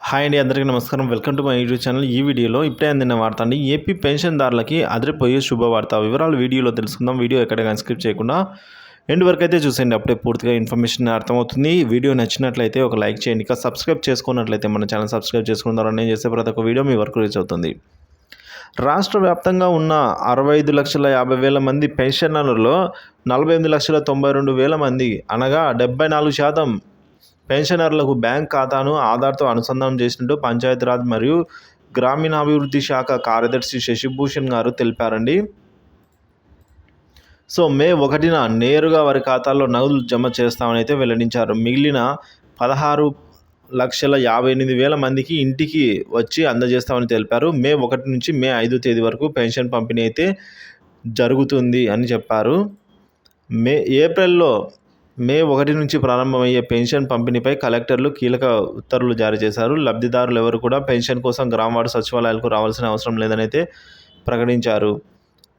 Hi అండి, అందరికీ నమస్కారం. Welcome to my YouTube channel. ఈ వీడియోలో ఇప్పుడే అందిన వార్త అండి. ఏపీ పెన్షన్దారులకి అదిరిపోయే శుభవార్త. వివరాలు వీడియోలో తెలుసుకుందాం. వీడియో ఎక్కడైనా స్కిప్ చేయకుండా ఎండ్ వరకు అయితే చూసేయండి. అప్పుడే పూర్తిగా ఇన్ఫర్మేషన్ అర్థమవుతుంది. వీడియో నచ్చినట్లయితే ఒక లైక్ చేయండి. ఇంకా సబ్స్క్రైబ్ చేసుకున్నట్లయితే మన ఛానల్ సబ్స్క్రైబ్ చేసుకున్న ద్వారా నేను చేసే ప్రతి ఒక్క వీడియో మీ వరకు రీచ్ అవుతుంది. రాష్ట్ర వ్యాప్తంగా ఉన్న 65,50,000 మంది పెన్షనర్లలో 48,92,000 మంది అనగా 74% పెన్షనర్లకు బ్యాంక్ ఖాతాను ఆధార్తో అనుసంధానం చేసినట్టు పంచాయతీరాజ్ మరియు గ్రామీణాభివృద్ధి శాఖ కార్యదర్శి శశిభూషణ్ గారు తెలిపారండి. సో మే 1న నేరుగా వారి ఖాతాల్లో నగదు జమ చేస్తామని అయితే వెల్లడించారు. మిగిలిన 16,58,000 మందికి ఇంటికి వచ్చి అందజేస్తామని తెలిపారు. మే 1 నుంచి మే 5 తేదీ వరకు పెన్షన్ పంపిణీ అయితే జరుగుతుంది అని చెప్పారు. ఏప్రిల్లో మే 1 నుంచి ప్రారంభమయ్యే పెన్షన్ పంపిణీపై కలెక్టర్లు కీలక ఉత్తర్వులు జారీ చేశారు. లబ్ధిదారులు ఎవరు కూడా పెన్షన్ కోసం గ్రామవార్డు సచివాలయాలకు రావాల్సిన అవసరం లేదని అయితే ప్రకటించారు.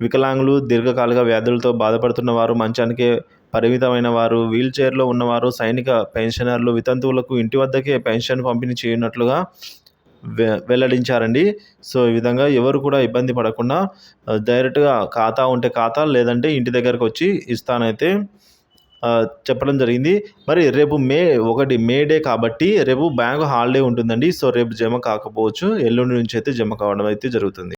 వికలాంగులు, దీర్ఘకాలిక వ్యాధులతో బాధపడుతున్న వారు, మంచానికే పరిమితమైన వారు, వీల్చైర్లో ఉన్నవారు, సైనిక పెన్షనర్లు, వితంతువులకు ఇంటి వద్దకే పెన్షన్ పంపిణీ చేయనున్నట్లుగా వెల్లడించారండి. సో ఈ విధంగా ఎవరు కూడా ఇబ్బంది పడకుండా డైరెక్ట్గా ఖాతా ఉంటే ఖాతా, లేదంటే ఇంటి దగ్గరకు వచ్చి ఇస్తానైతే చెప్పడం జరిగింది. మరి రేపు మే 1 మే డే కాబట్టి రేపు బ్యాంకు హాలిడే ఉంటుందండి. సో రేపు జమ కాకపోవచ్చు, ఎల్లుండి నుంచి అయితే జమ కావడం అయితే జరుగుతుంది.